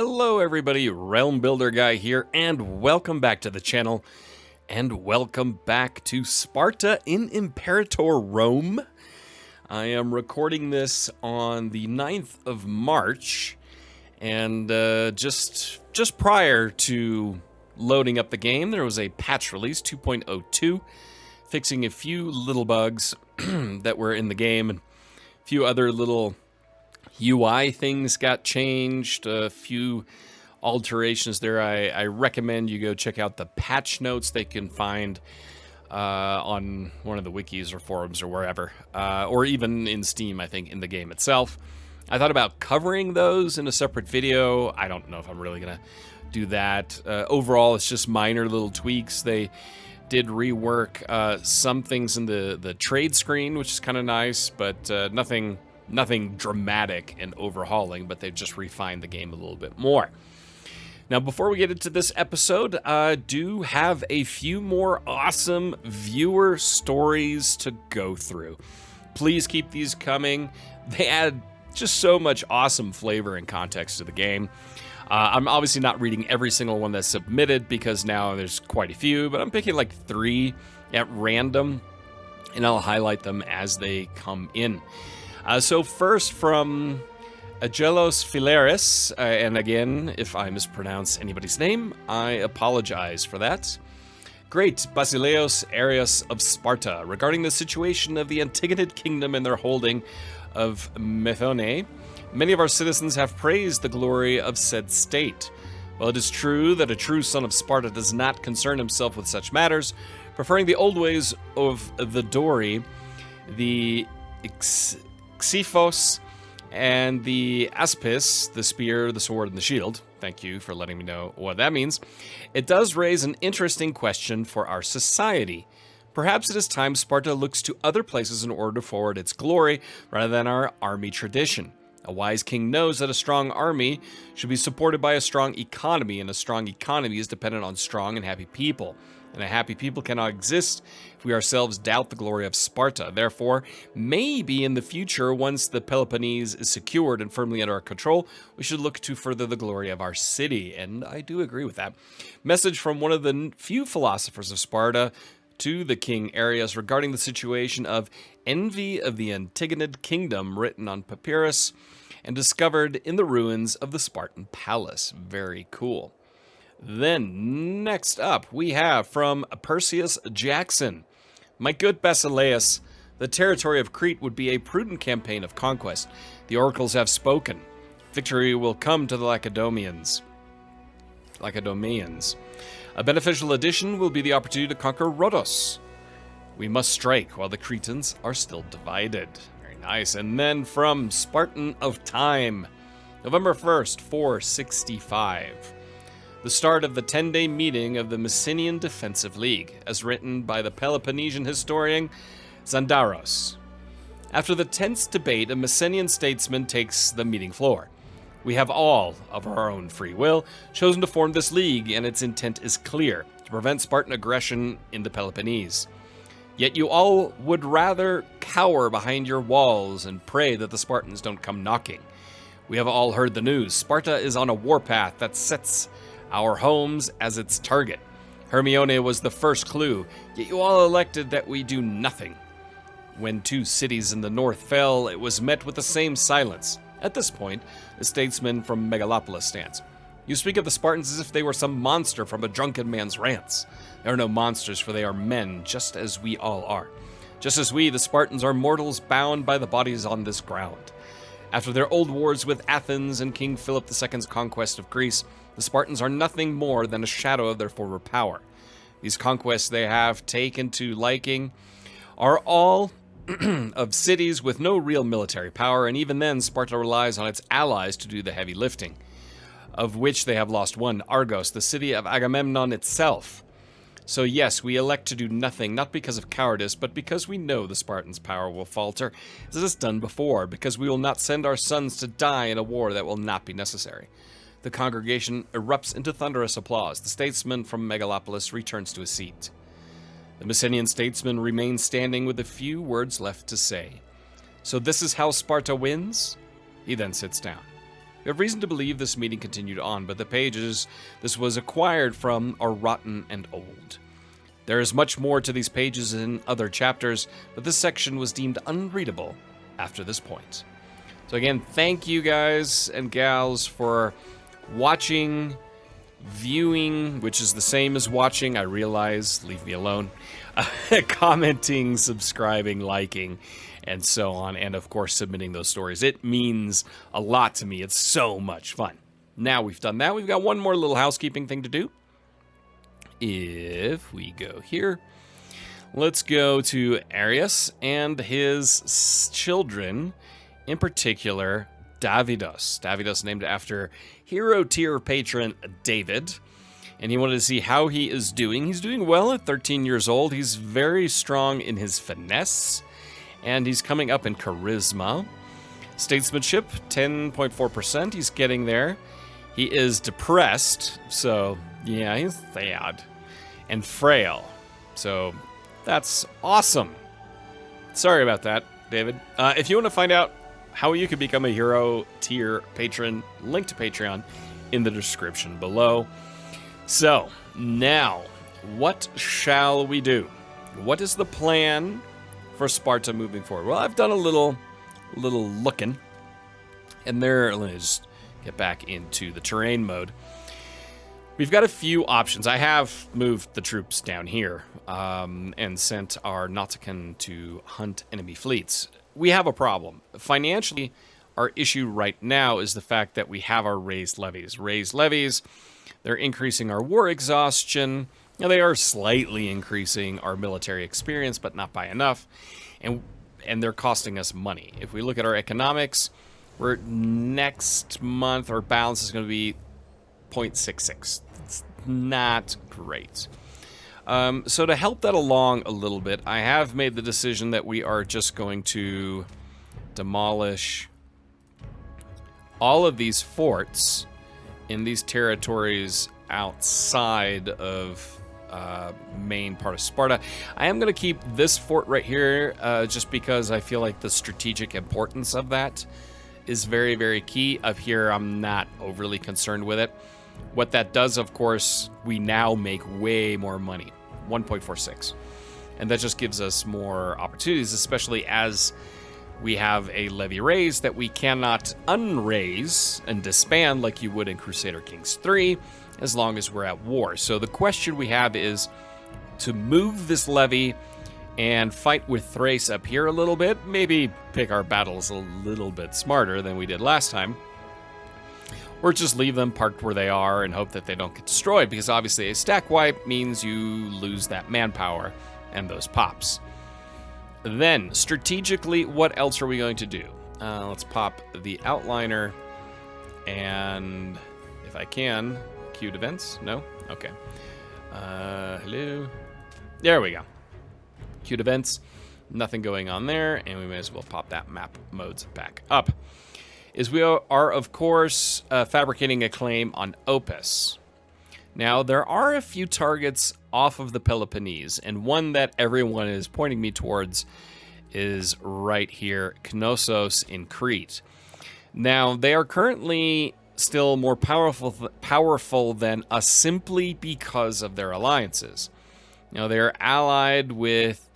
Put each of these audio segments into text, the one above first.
Hello everybody, Realm Builder Guy here, and welcome back to the channel, and welcome back to Sparta in Imperator, Rome. I am recording this on the 9th of March, and just prior to loading up the game, there was a patch release, 2.02, fixing a few little bugs that were in the game, and a few other little UI things got changed, a few alterations there. I recommend you go check out the patch notes they can find on one of the wikis or forums or wherever, or even in Steam, I think, in the game itself. I thought about covering those in a separate video. I don't know if I'm really going to do that. Overall, it's just minor little tweaks. They did rework some things in the trade screen, which is kind of nice, but nothing dramatic and overhauling, but they've just refined the game a little bit more. Now, before we get into this episode, I do have a few more awesome viewer stories to go through. Please keep these coming. They add just so much awesome flavor and context to the game. I'm obviously not reading every single one that's submitted because now there's quite a few, but I'm picking like 3 at random, and I'll highlight them as they come in. So first from Agelos Philaris, and again, if I mispronounce anybody's name, I apologize for that. Great Basileos Arius of Sparta, regarding the situation of the Antigonid kingdom and their holding of Methone, many of our citizens have praised the glory of said state. While it is true that a true son of Sparta does not concern himself with such matters, preferring the old ways of the Dori, the Xephos, and the Aspis, the spear, the sword, and the shield. Thank you for letting me know what that means. It does raise an interesting question for our society. Perhaps it is time Sparta looks to other places in order to forward its glory rather than our army tradition. A wise king knows that a strong army should be supported by a strong economy, and a strong economy is dependent on strong and happy people. And a happy people cannot exist if we ourselves doubt the glory of Sparta. Therefore, maybe in the future, once the Peloponnese is secured and firmly under our control, we should look to further the glory of our city. And I do agree with that. Message from one of the few philosophers of Sparta to the King Arius regarding the situation of envy of the Antigonid kingdom, written on papyrus and discovered in the ruins of the Spartan palace. Very cool. Then, next up, we have from Perseus Jackson. My good Basileus, the territory of Crete would be a prudent campaign of conquest. The oracles have spoken. Victory will come to the Lacedaemonians. A beneficial addition will be the opportunity to conquer Rhodos. We must strike while the Cretans are still divided. Very nice. And then from Spartan of Time, November 1st, 465. The start of the 10-day meeting of the Messenian Defensive League, as written by the Peloponnesian historian Zandaros. After the tense debate, a Messenian statesman takes the meeting floor. We have all, of our own free will, chosen to form this league, and its intent is clear, to prevent Spartan aggression in the Peloponnese. Yet you all would rather cower behind your walls and pray that the Spartans don't come knocking. We have all heard the news. Sparta is on a warpath that sets our homes as its target. Hermione was the first clue, yet you all elected that we do nothing. When 2 cities in the north fell, it was met with the same silence. At this point, the statesman from Megalopolis stands. You speak of the Spartans as if they were some monster from a drunken man's rants. They are no monsters, for they are men, just as we all are. Just as we, the Spartans, are mortals bound by the bodies on this ground. After their old wars with Athens and King Philip II's conquest of Greece, the Spartans are nothing more than a shadow of their former power. These conquests they have taken to liking are all of cities with no real military power, and even then Sparta relies on its allies to do the heavy lifting, of which they have lost one, Argos, the city of Agamemnon itself. So yes, we elect to do nothing, not because of cowardice, but because we know the Spartans' power will falter, as it has done before, because we will not send our sons to die in a war that will not be necessary. The congregation erupts into thunderous applause. The statesman from Megalopolis returns to his seat. The Messenian statesman remains standing with a few words left to say. So this is how Sparta wins? He then sits down. We have reason to believe this meeting continued on, but the pages this was acquired from are rotten and old. There is much more to these pages in other chapters, but this section was deemed unreadable after this point. So again, thank you guys and gals for watching, viewing, which is the same as watching, I realize, leave me alone, commenting, subscribing, liking, and so on, and of course submitting those stories. It means a lot to me. It's so much fun. Now we've done that, we've got one more little housekeeping thing to do. If we go here, let's go to Marius and his children, in particular, Davidos. Davidos named after hero tier patron David. And he wanted to see how he is doing. He's doing well at 13 years old. He's very strong in his finesse. And he's coming up in charisma. Statesmanship, 10.4%. He's getting there. He is depressed. So, yeah, he's sad. And frail. So, that's awesome. Sorry about that, David. If you want to find out how you can become a hero tier patron, link to Patreon in the description below. So, now, what shall we do? What is the plan for Sparta moving forward? Well, I've done a little looking. And let me just get back into the terrain mode. We've got a few options. I have moved the troops down here and sent our Nautican to hunt enemy fleets. We have a problem. Financially, our issue right now is the fact that we have our raised levies. Raised levies, they're increasing our war exhaustion. Now, they are slightly increasing our military experience, but not by enough. And they're costing us money. If we look at our economics, next month, our balance is going to be 0.66. It's not great. So to help that along a little bit, I have made the decision that we are just going to demolish all of these forts in these territories outside of main part of Sparta. I am going to keep this fort right here just because I feel like the strategic importance of that is very, very key. Up here, I'm not overly concerned with it. What that does, of course, we now make way more money, 1.46. And that just gives us more opportunities, especially as we have a levy raise that we cannot unraise and disband like you would in Crusader Kings 3, as long as we're at war. So the question we have is to move this levy and fight with Thrace up here a little bit, maybe pick our battles a little bit smarter than we did last time, or just leave them parked where they are and hope that they don't get destroyed, because obviously a stack wipe means you lose that manpower and those pops. Then, strategically, what else are we going to do? Let's pop the outliner, and if I can, queued events? No? Okay. Hello? There we go. Queued events. Nothing going on there, and we may as well pop that map modes back up. We are, of course, fabricating a claim on Opus. Now, there are a few targets off of the Peloponnese, and one that everyone is pointing me towards is right here, Knossos in Crete. Now, they are currently still more powerful than us simply because of their alliances. Now, they're allied with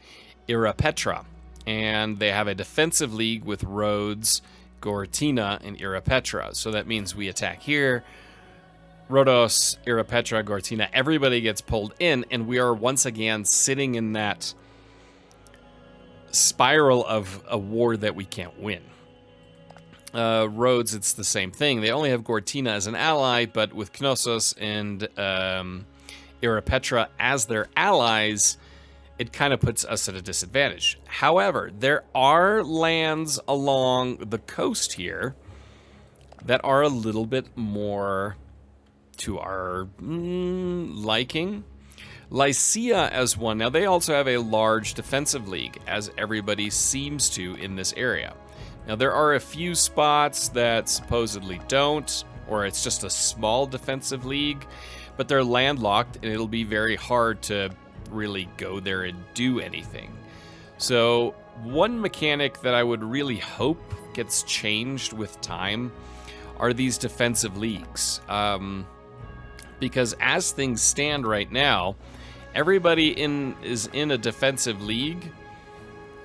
Imperator, and they have a defensive league with Rhodes, Gortyna, and Imperator. So that means we attack here. Rhodos, Imperator, Gortyna, everybody gets pulled in, and we are once again sitting in that spiral of a war that we can't win. Rhodes, it's the same thing. They only have Gortyna as an ally, but with Knossos and Imperator as their allies, it kind of puts us at a disadvantage. However, there are lands along the coast here that are a little bit more to our liking. Lycia as one. Now, they also have a large defensive league, as everybody seems to in this area. Now, there are a few spots that supposedly don't, or it's just a small defensive league, but they're landlocked, and it'll be very hard to really go there and do anything. So, one mechanic that I would really hope gets changed with time are these defensive leagues. Because as things stand right now, everybody is in a defensive league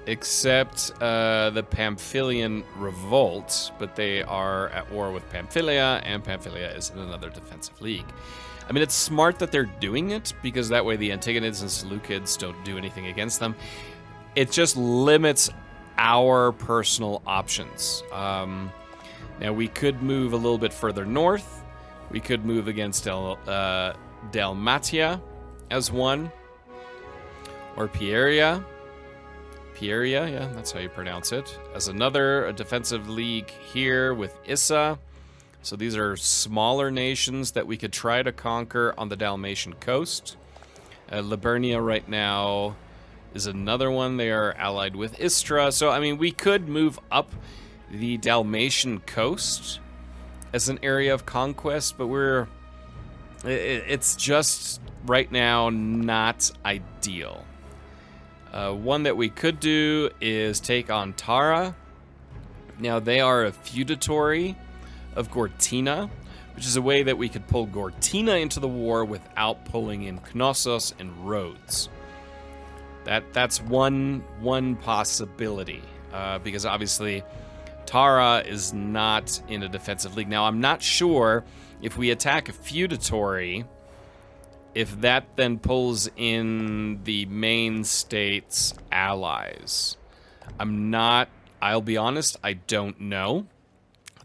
except the Pamphylian Revolt, but they are at war with Pamphylia, and Pamphylia is in another defensive league. I mean, it's smart that they're doing it, because that way the Antigonids and Seleucids don't do anything against them. It just limits our personal options. Now, we could move a little bit further north. We could move against Dalmatia as one, or Pieria. Pieria, yeah, that's how you pronounce it. As another, a defensive league here with Issa. So these are smaller nations that we could try to conquer on the Dalmatian coast. Liburnia right now is another one. They are allied with Istra. So, I mean, we could move up the Dalmatian coast as an area of conquest, but it's just right now not ideal. One that we could do is take on Tara. Now, they are a feudatory of Gortyna, which is a way that we could pull Gortyna into the war without pulling in Knossos and Rhodes. That's one possibility, because obviously Tara is not in a defensive league. Now, I'm not sure if we attack a feudatory, if that then pulls in the main state's allies. I'll be honest, I don't know.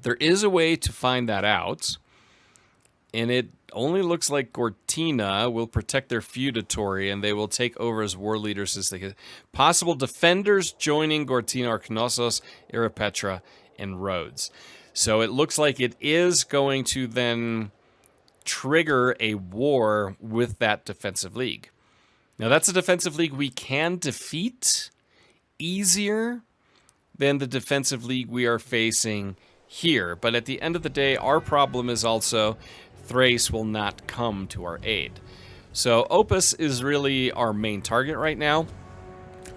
There is a way to find that out, and it only looks like Gortyna will protect their feudatory, and they will take over as war leaders as they get. Possible defenders joining Gortyna are Knossos, Ierapetra, and Rhodes. So it looks like it is going to then trigger a war with that defensive league. Now, that's a defensive league we can defeat easier than the defensive league we are facing here. But at the end of the day, our problem is also Thrace will not come to our aid. So Opus is really our main target right now.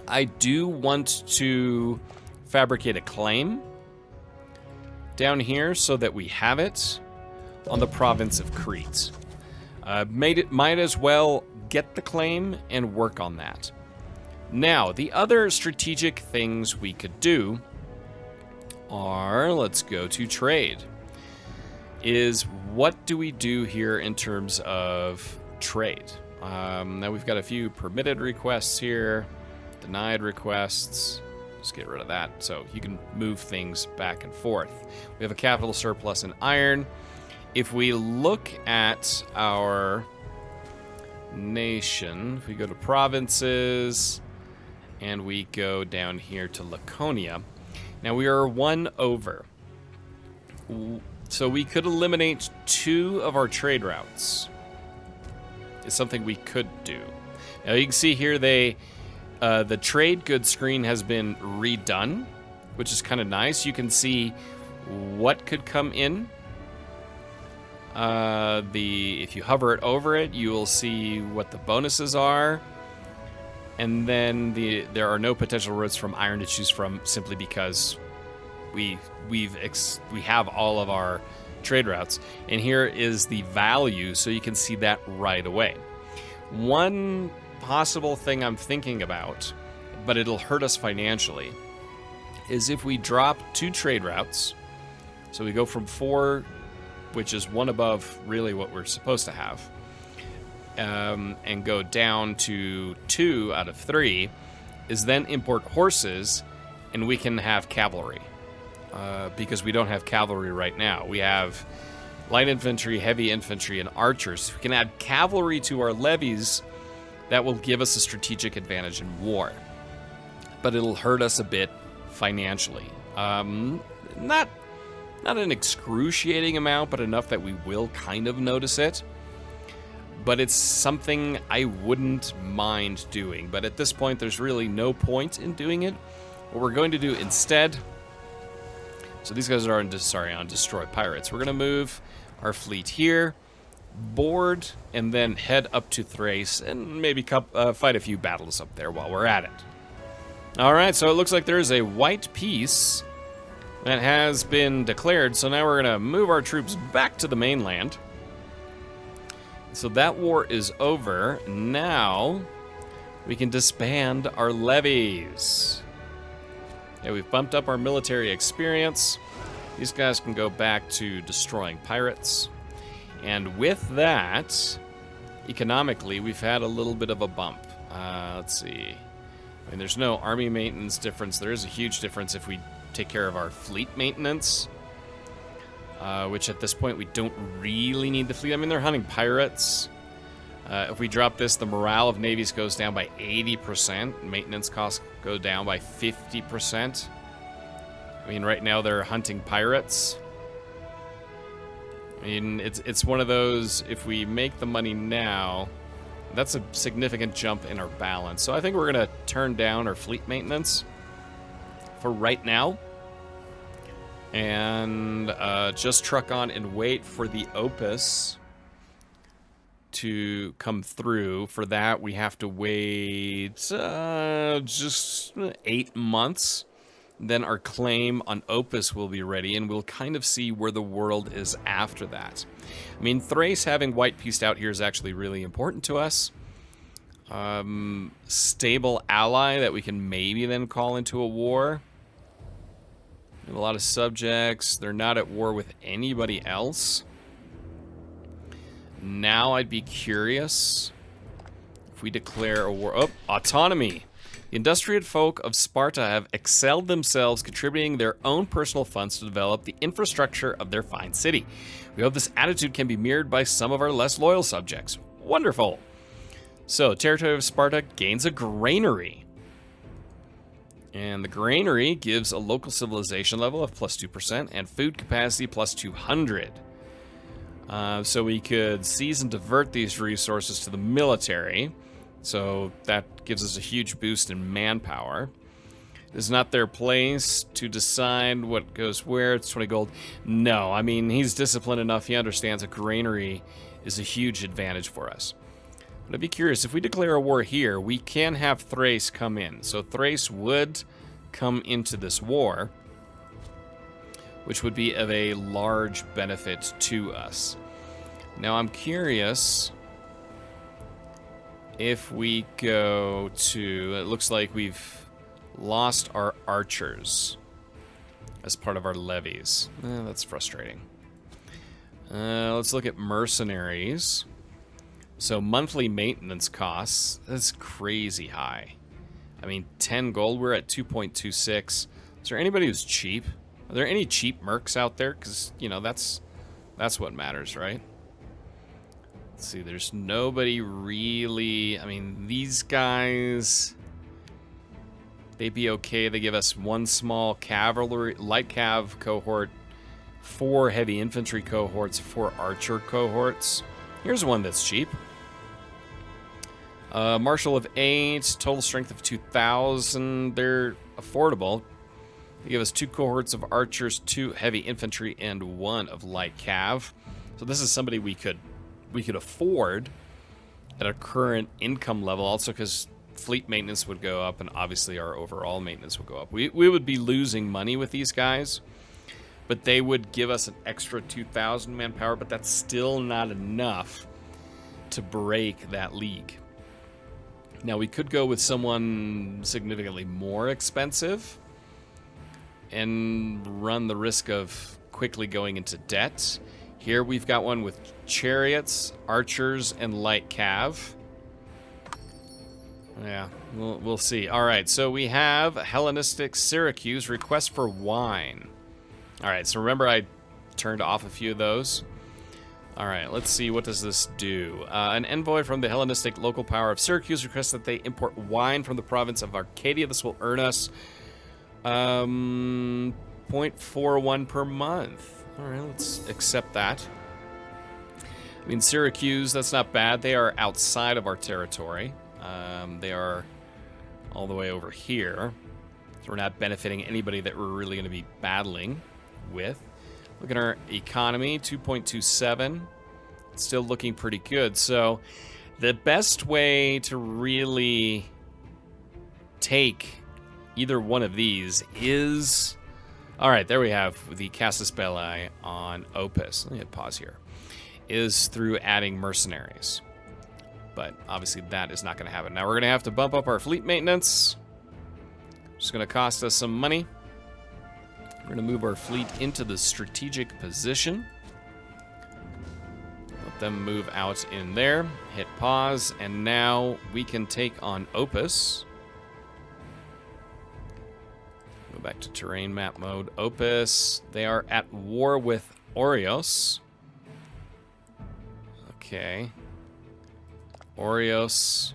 I do want to fabricate a claim down here so that we have it on the province of Crete. Might as well get the claim and work on that. Now, the other strategic things we could do are, let's go to trade, is what do we do here in terms of trade? Now we've got a few permitted requests here, denied requests. Just get rid of that so you can move things back and forth. We have a capital surplus in iron. If we look at our nation, if we go to provinces and we go down here to Laconia, now we are one over. So we could eliminate 2 of our trade routes. It's something we could do. Now you can see here the trade goods screen has been redone, which is kind of nice. You can see what could come in. If you hover it over it, you will see what the bonuses are. And then there are no potential routes from iron to choose from, simply because we have all of our trade routes. And here is the value, so you can see that right away. One possible thing I'm thinking about, but it'll hurt us financially, is if we drop 2 trade routes. So we go from 4, which is 1 above really what we're supposed to have, and go down to 2 out of 3, is then import horses, and we can have cavalry. Because we don't have cavalry right now. We have light infantry, heavy infantry, and archers. We can add cavalry to our levies. That will give us a strategic advantage in war. But it'll hurt us a bit financially. Not an excruciating amount, but enough that we will kind of notice it. But it's something I wouldn't mind doing. But at this point, there's really no point in doing it. What we're going to do instead... So these guys are on Destroy Pirates. We're going to move our fleet here, board, and then head up to Thrace, and maybe fight a few battles up there while we're at it. All right, so it looks like there is a white piece That has been declared, so now we're going to move our troops back to the mainland. So that war is over. Now we can disband our levies. Yeah, we've bumped up our military experience. These guys can go back to destroying pirates. And with that, economically, we've had a little bit of a bump. Let's see. I mean, there's no army maintenance difference. There is a huge difference if we take care of our fleet maintenance, which at this point we don't really need the fleet. I mean, they're hunting pirates. If we drop this, the morale of navies goes down by 80%. Maintenance costs go down by 50%. I mean, right now they're hunting pirates. I mean, it's one of those, if we make the money now, that's a significant jump in our balance. So I think we're going to turn down our fleet maintenance for right now. And just truck on and wait for the Opus to come through. For that, we have to wait just 8 months. Then our claim on Opus will be ready, and we'll kind of see where the world is after that. I mean, Thrace having white pieced out here is actually really important to us. Stable ally that we can maybe then call into a war. We have a lot of subjects. They're not at war with anybody else. Now I'd be curious if we declare a war. Oh, autonomy. The industrious folk of Sparta have excelled themselves, contributing their own personal funds to develop the infrastructure of their fine city. We hope this attitude can be mirrored by some of our less loyal subjects. Wonderful. So, territory of Sparta gains a granary. And the granary gives a local civilization level of plus 2% and food capacity plus 200. So we could seize and divert these resources to the military. So that gives us a huge boost in manpower. It's not their place to decide what goes where. It's 20 gold. No, I mean, he's disciplined enough. He understands a granary is a huge advantage for us. But I'd be curious, if we declare a war here, we can have Thrace come in. So Thrace would come into this war, which would be of a large benefit to us. Now I'm curious if we go to, it looks like we've lost our archers as part of our levies. That's frustrating. Let's look at mercenaries. So monthly maintenance costs, that's crazy high. I mean, 10 gold, we're at 2.26. Is there anybody who's cheap? Are there any cheap mercs out there? Because, you know, that's what matters, right? Let's see, there's nobody really. I mean, these guys, they'd be okay. They give us 1 small cavalry, light cav cohort, 4 heavy infantry cohorts, 4 archer cohorts. Here's one that's cheap. Marshal of 8, total strength of 2,000. They're affordable. They give us 2 cohorts of archers, 2 heavy infantry, and 1 of light cav. So this is somebody we could afford at our current income level. Also, because fleet maintenance would go up, and obviously our overall maintenance would go up. We would be losing money with these guys, but they would give us an extra 2,000 manpower. But that's still not enough to break that league. Now, we could go with someone significantly more expensive and run the risk of quickly going into debt. Here we've got one with chariots, archers, and light cav. Yeah, we'll see. All right, so we have Hellenistic Syracuse, request for wine. All right, so remember I turned off a few of those. All right, let's see, what does this do? An envoy from the Hellenistic local power of Syracuse requests that they import wine from the province of Arcadia. This will earn us 0.41 per month. All right, let's accept that. I mean, Syracuse, that's not bad. They are outside of our territory. They are all the way over here. So we're not benefiting anybody that we're really going to be battling with. Look at our economy, 2.27. It's still looking pretty good. So the best way to really take either one of these is All right, there we have the Casus Belli on Opus. Let me hit pause here. Is through adding mercenaries. But obviously that is not going to happen. Now we're going to have to bump up our fleet maintenance. It's going to cost us some money. We're going to move our fleet into the strategic position. Let them move out in there. Hit pause. And now we can take on Opus. Go back to terrain map mode. Opus. They are at war with Orios. Okay. Orios.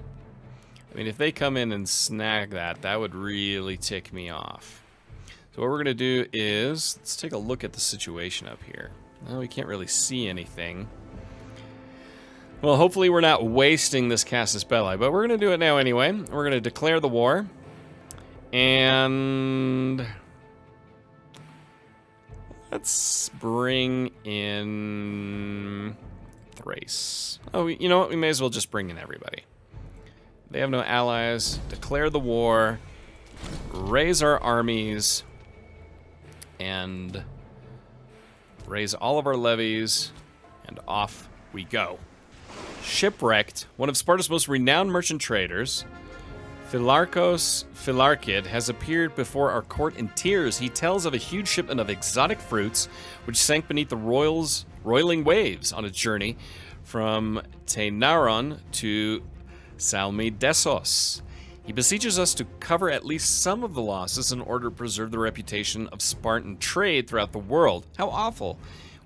I mean, if they come in and snag that, that would really tick me off. So what we're going to do is, let's take a look at the situation up here. Well, we can't really see anything. Well, hopefully we're not wasting this Casus Belli, but we're going to do it now anyway. We're going to declare the war. And let's bring in Thrace. Oh, you know what? We may as well just bring in everybody. They have no allies. Declare the war. Raise our armies. And raise all of our levies. And off we go. Shipwrecked, one of Sparta's most renowned merchant traders, Philarchos Philarchid, has appeared before our court in tears. He tells of a huge shipment of exotic fruits which sank beneath the roiling waves on its journey from Tainaron to Salmydessos. He beseeches us to cover at least some of the losses in order to preserve the reputation of Spartan trade throughout the world. How awful.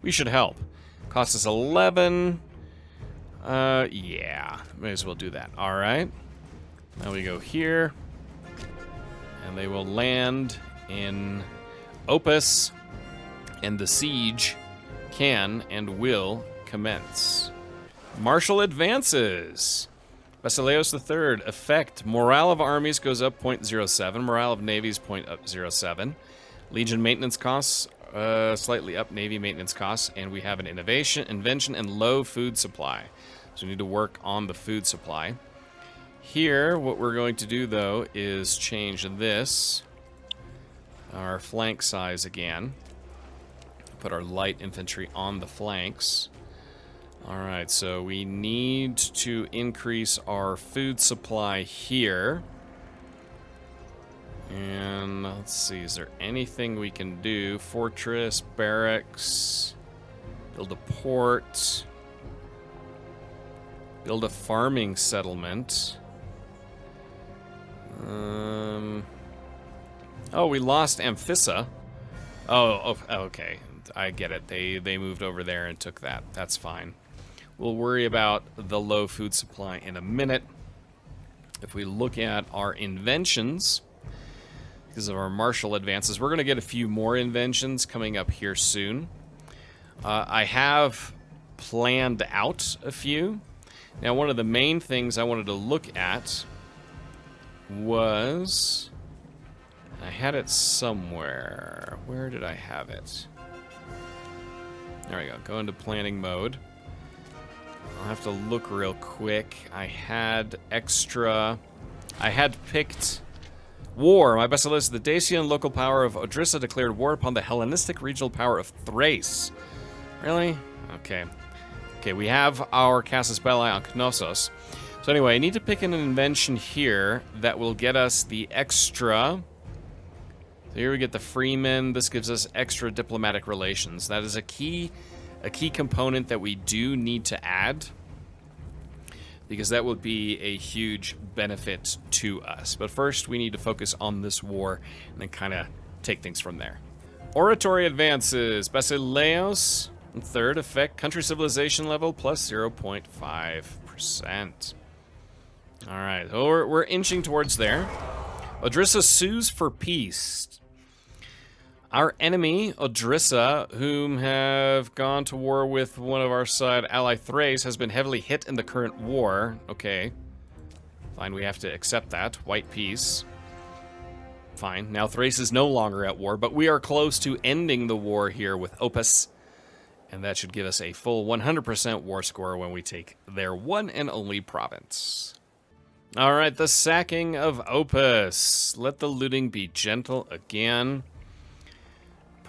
We should help. Cost us 11. Yeah. May as well do that. All right. Now we go here. And they will land in Opus. And the siege can and will commence. Martial advances. Basileus III, effect. Morale of armies goes up 0.07. Morale of navies 0.07. Legion maintenance costs slightly up navy maintenance costs. And we have an invention, and low food supply. So we need to work on the food supply. Here, what we're going to do, though, is change this. Our flank size again. Put our light infantry on the flanks. Alright, so we need to increase our food supply here. And let's see, is there anything we can do? Fortress, barracks, build a port, build a farming settlement. Oh, we lost Amphissa. Oh, okay. I get it. They moved over there and took that. That's fine. We'll worry about the low food supply in a minute. If we look at our inventions, because of our martial advances, we're going to get a few more inventions coming up here soon. I have planned out a few. Now, one of the main things I wanted to look at was... I had it somewhere. Where did I have it? There we go. Go into planning mode. I'll have to look real quick. I had picked war. My best list, the Dacian local power of Odrissa declared war upon the Hellenistic regional power of Thrace. Really? Okay. Okay, we have our Casus Belli on Knossos. So anyway, I need to pick an invention here that will get us the extra... So here we get the freemen. This gives us extra diplomatic relations. That is a key component that we do need to add, because that would be a huge benefit to us. But first, we need to focus on this war and then kind of take things from there. Oratory advances. Basileus, third effect, country civilization level plus 0.5%. All right, so we're inching towards there. Odrissa sues for peace. Our enemy, Odrissa, whom have gone to war with one of our side ally Thrace, has been heavily hit in the current war. Okay. Fine, we have to accept that. White peace. Fine. Now Thrace is no longer at war, but we are close to ending the war here with Opus. And that should give us a full 100% war score when we take their one and only province. Alright, the sacking of Opus. Let the looting be gentle again.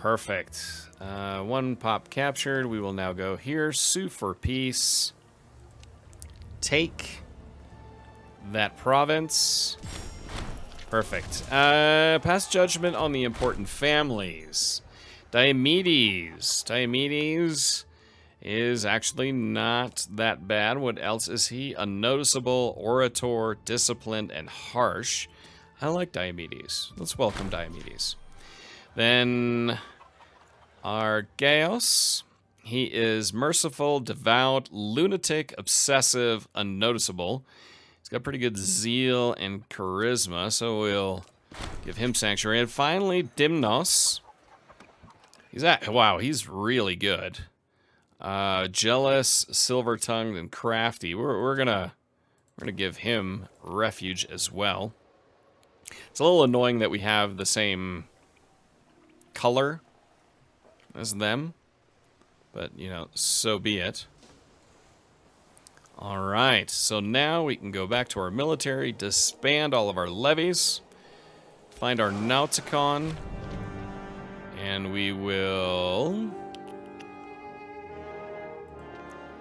Perfect. One pop captured. We will now go here. Sue for peace. Take that province. Perfect. Pass judgment on the important families. Diomedes. Diomedes is actually not that bad. What else is he? Unnoticeable, orator, disciplined, and harsh. I like Diomedes. Let's welcome Diomedes. Then Argaios. He is merciful, devout, lunatic, obsessive, unnoticeable. He's got pretty good zeal and charisma, so we'll give him sanctuary. And finally, Dimnos. Wow, he's really good. Jealous, silver-tongued, and crafty. We're gonna give him refuge as well. It's a little annoying that we have the same color as them, but you know, so be it. All right, so now we can go back to our military, disband all of our levies, find our Nauticon, and we will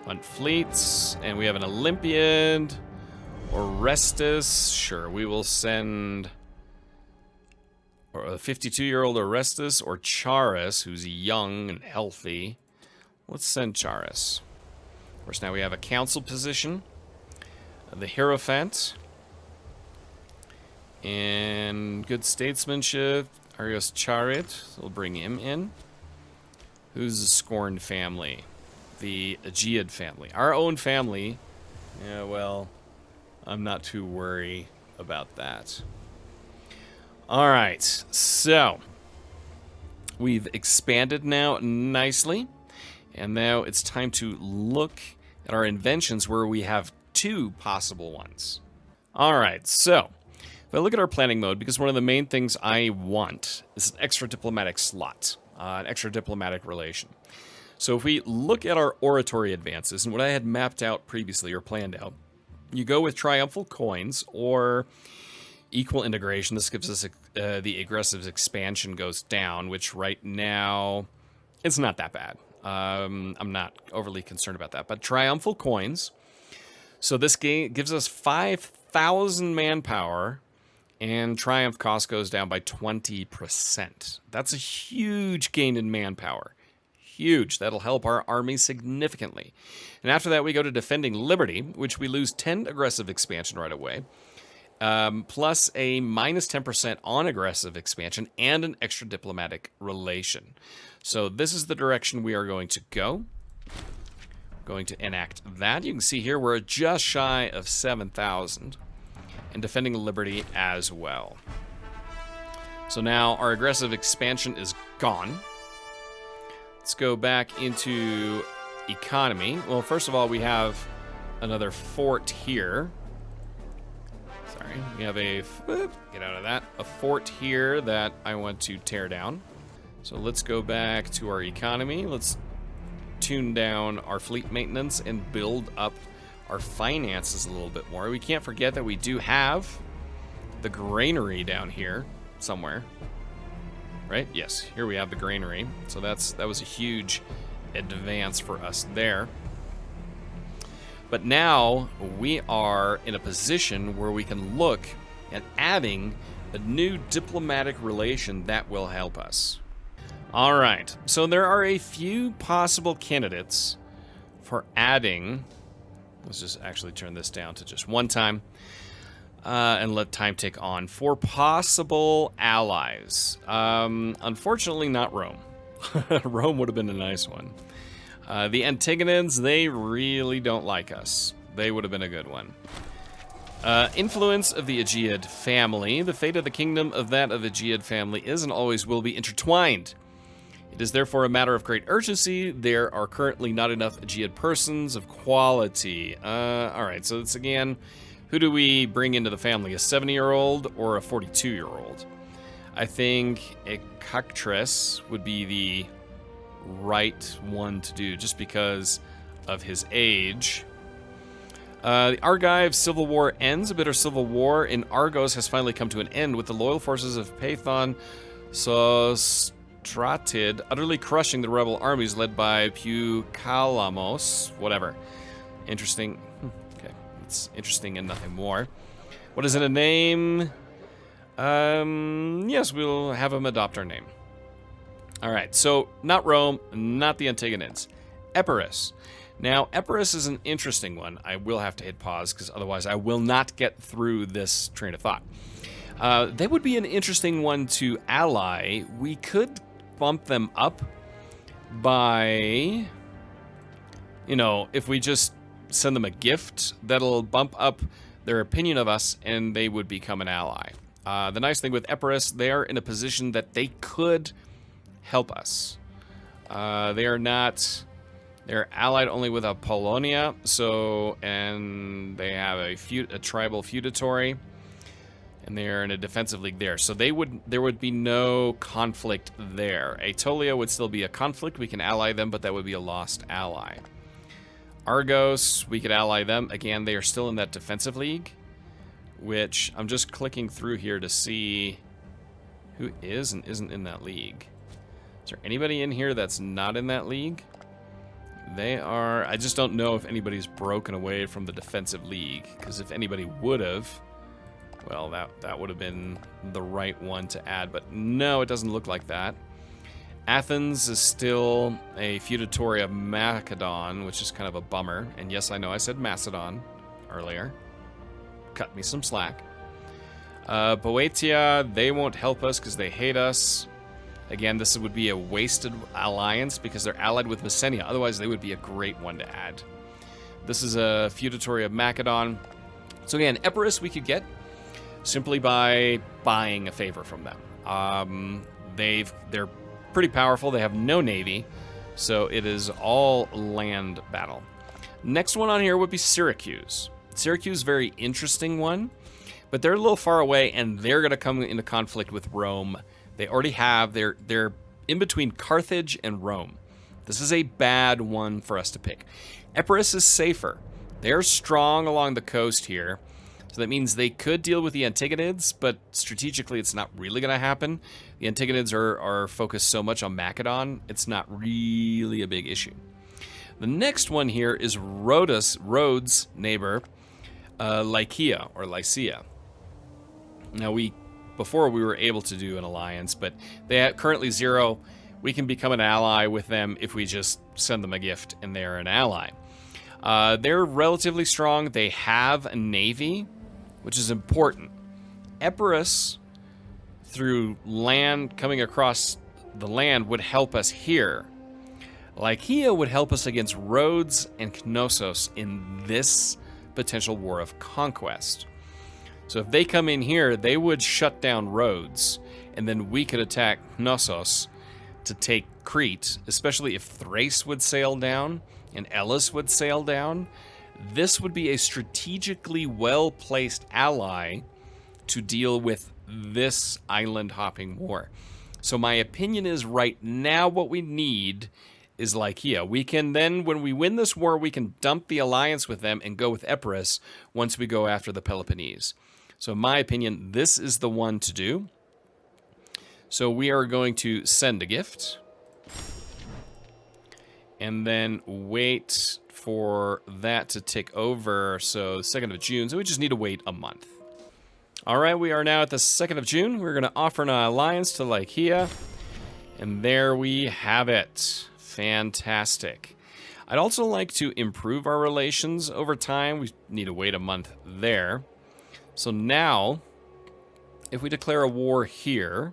hunt fleets, and we have an Olympiad, Orestes. Sure, we will send a 52-year-old Orestes or Charis, who's young and healthy. Let's send Charis. Of course, now we have a council position, the Hierophant, and good statesmanship, Arios Charit, so we'll bring him in. Who's the scorned family? The Aegeid family. Our own family, yeah, well, I'm not too worried about that. All right, so we've expanded now nicely. And now it's time to look at our inventions where we have two possible ones. All right, so if I look at our planning mode, because one of the main things I want is an extra diplomatic slot, an extra diplomatic relation. So if we look at our oratory advances and what I had mapped out previously or planned out, you go with triumphal coins or equal integration. This gives us the aggressive expansion goes down, which right now it's not that bad. I'm not overly concerned about that, but triumphal coins. So this game gives us 5,000 manpower, and triumph cost goes down by 20%. That's a huge gain in manpower. Huge. That'll help our army significantly. And after that, we go to defending liberty, which we lose 10 aggressive expansion right away, plus a minus 10% on aggressive expansion and an extra diplomatic relation. So this is the direction we are going to go. Going to enact that. You can see here we're just shy of 7,000 and defending liberty as well. So now our aggressive expansion is gone. Let's go back into economy. Well, first of all, we have another fort here. Sorry, we have a, get out of that, a fort here that I want to tear down. So let's go back to our economy. Let's tune down our fleet maintenance and build up our finances a little bit more. We can't forget that we do have the granary down here somewhere. Right? Yes, here we have the granary. So that was a huge advance for us there. But now we are in a position where we can look at adding a new diplomatic relation that will help us. All right, so there are a few possible candidates for adding. Let's just actually turn this down to just one time and let time tick on. For possible allies. Unfortunately, not Rome. Rome would have been a nice one. The Antigonans, they really don't like us. They would have been a good one. Influence of the Aegeid family. The fate of the kingdom of that of the Aegeid family is and always will be intertwined. It is therefore a matter of great urgency. There are currently not enough Aegeid persons of quality. All right, so it's again, who do we bring into the family? A 70-year-old or a 42-year-old? I think a Cactres would be the right one to do just because of his age. The Argive civil war ends. A bitter civil war in Argos has finally come to an end with the loyal forces of Pathon, Tratid, utterly crushing the rebel armies led by Pucalamos. Whatever. Interesting. Okay, it's interesting and nothing more. What is it, a name? Yes, we'll have him adopt our name. Alright, so not Rome, not the Antigonids. Epirus. Now, Epirus is an interesting one. I will have to hit pause, because otherwise I will not get through this train of thought. They would be an interesting one to ally. We could bump them up by, you know, if we just send them a gift, that'll bump up their opinion of us, and they would become an ally. The nice thing with Epirus, they are in a position that they could help us. They are not... They're allied only with Apollonia, so... And they have a tribal feudatory, and they are in a defensive league there. So there would be no conflict there. Aetolia would still be a conflict. We can ally them, but that would be a lost ally. Argos, we could ally them. Again, they are still in that defensive league, which I'm just clicking through here to see who is and isn't in that league. Is there anybody in here that's not in that league? They are... I just don't know if anybody's broken away from the defensive league, because if anybody would have, well, that would have been the right one to add, but no, it doesn't look like that. Athens is still a feudatory of Macedon, which is kind of a bummer. And yes, I know I said Macedon earlier. Cut me some slack. Boeotia, they won't help us because they hate us. Again, this would be a wasted alliance because they're allied with Messenia. Otherwise, they would be a great one to add. This is a feudatory of Macedon. So again, Epirus we could get simply by buying a favor from them. They're pretty powerful. They have no navy, so it is all land battle. Next one on here would be Syracuse. Syracuse, very interesting one, but they're a little far away, and they're going to come into conflict with Rome. They already have. They're in between Carthage and Rome. This is a bad one for us to pick. Epirus is safer. They're strong along the coast here, so that means they could deal with the Antigonids, but strategically it's not really going to happen. The Antigonids are focused so much on Macedon, it's not really a big issue. The next one here is Rhodes' neighbor, Lycia, or Lycia. Now, before we were able to do an alliance, but they have currently 0. We can become an ally with them if we just send them a gift and they're an ally. They're relatively strong. They have a navy, which is important. Epirus, through land, coming across the land, would help us here. Lycia would help us against Rhodes and Knossos in this potential war of conquest. So if they come in here, they would shut down Rhodes, and then we could attack Knossos to take Crete, especially if Thrace would sail down and Elis would sail down. This would be a strategically well-placed ally to deal with this island-hopping war. So my opinion is right now what we need is Lycia. We can then, when we win this war, we can dump the alliance with them and go with Epirus once we go after the Peloponnese. So in my opinion, this is the one to do. So we are going to send a gift. And then wait for that to tick over. So 2nd of June. So we just need to wait a month. All right, we are now at the 2nd of June. We're going to offer an alliance to Lycia. And there we have it. Fantastic. I'd also like to improve our relations over time. We need to wait a month there. So now, if we declare a war here,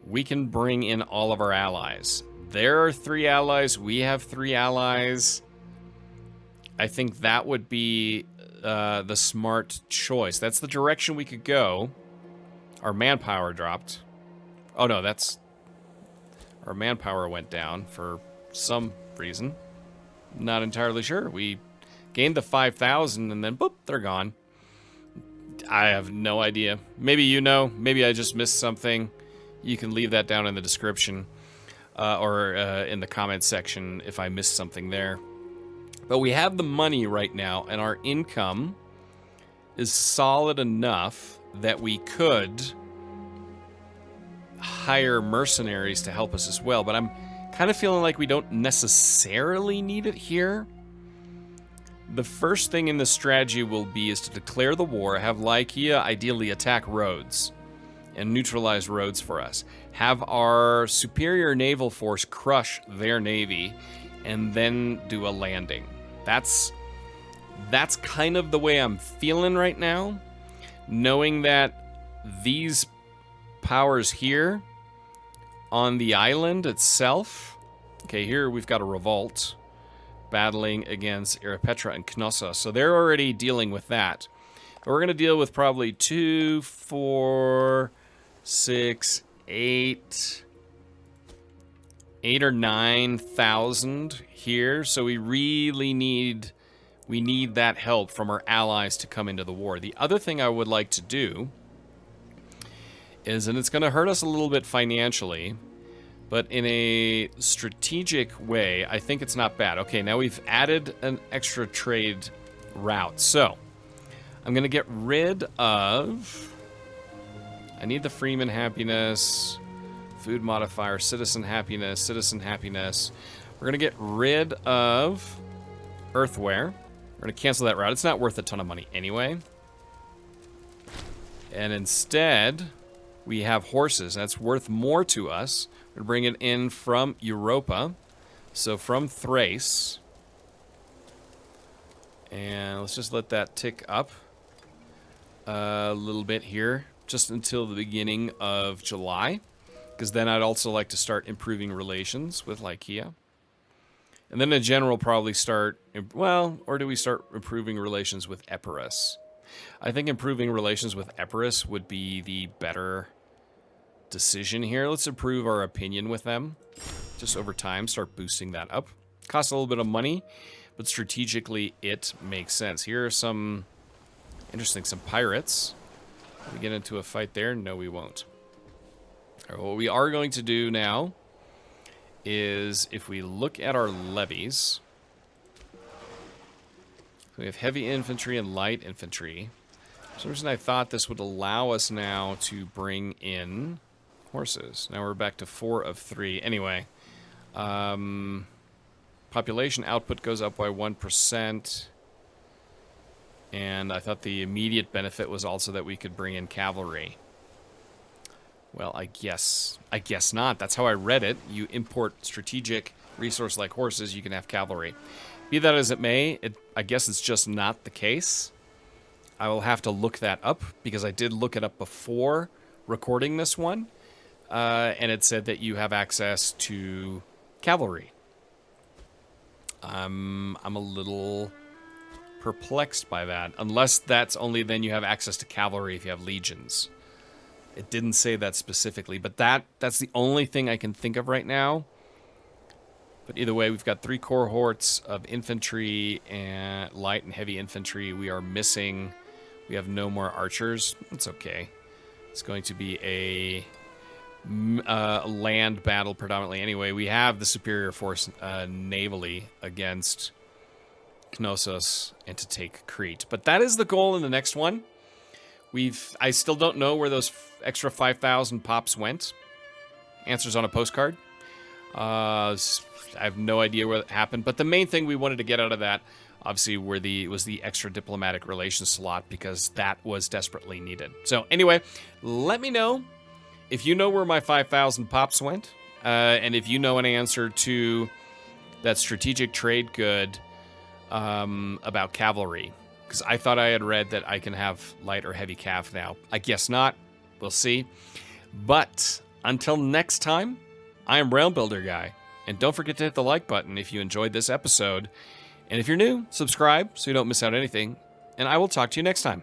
we can bring in all of our allies. There are 3 allies. We have 3 allies. I think that would be the smart choice. That's the direction we could go. Our manpower dropped. Oh, no, that's... Our manpower went down for some reason. Not entirely sure. We gained the 5,000 and then, boop, they're gone. I have no idea. Maybe you know. Maybe I just missed something. You can leave that down in the description or in the comments section if I missed something there. But we have the money right now, and our income is solid enough that we could hire mercenaries to help us as well, but I'm kind of feeling like we don't necessarily need it here. The first thing in the strategy will be is to declare the war, have Lycia ideally attack Rhodes and neutralize Rhodes for us. Have our superior naval force crush their navy and then do a landing. That's kind of the way I'm feeling right now, knowing that these powers here on the island itself. Okay, here we've got a revolt battling against Imperator and Knossos, so they're already dealing with that. But we're going to deal with probably 2, 4, 6, 8 or 9,000 here. So we really need that help from our allies to come into the war. The other thing I would like to do is, and it's going to hurt us a little bit financially, but in a strategic way, I think it's not bad. Okay, now we've added an extra trade route. So I'm going to get rid of... I need the Freeman happiness, food modifier, citizen happiness, citizen happiness. We're going to get rid of earthware. We're going to cancel that route. It's not worth a ton of money anyway. And instead, we have horses. That's worth more to us. We're going to bring it in from Europa. So from Thrace. And let's just let that tick up a little bit here, just until the beginning of July, because then I'd also like to start improving relations with Lycia. And then in general, probably start, well, or do we start improving relations with Epirus? I think improving relations with Epirus would be the better decision here. Let's improve our opinion with them. Just over time, start boosting that up. Costs a little bit of money, but strategically it makes sense. Here are some interesting, some pirates. We get into a fight there? No, we won't. All right, what we are going to do now is, if we look at our levies, we have heavy infantry and light infantry. For some reason I thought this would allow us now to bring in horses. Now we're back to 4 of 3. Anyway, population output goes up by 1%. And I thought the immediate benefit was also that we could bring in cavalry. Well, I guess not. That's how I read it. You import strategic resource like horses, you can have cavalry. Be that as it may, I guess it's just not the case. I will have to look that up, because I did look it up before recording this one. And it said that you have access to cavalry. I'm a little perplexed by that, unless that's only then you have access to cavalry if you have legions. It didn't say that specifically, but that's the only thing I can think of right now. But either way, we've got 3 cohorts of infantry and light and heavy infantry. We are missing, we have no more archers. It's okay. It's going to be a land battle predominantly anyway. We have the superior force navally against Knossos and to take Crete. But that is the goal in the next one. I still don't know where those extra 5,000 pops went. Answers on a postcard. I have no idea where it happened. But the main thing we wanted to get out of that, obviously, was the extra diplomatic relations slot, because that was desperately needed. So anyway, let me know if you know where my 5,000 pops went, and if you know an answer to that strategic trade good about cavalry. Because I thought I had read that I can have light or heavy cav now. I guess not. We'll see. But until next time, I am Realm Builder Guy. And don't forget to hit the like button if you enjoyed this episode. And if you're new, subscribe so you don't miss out anything. And I will talk to you next time.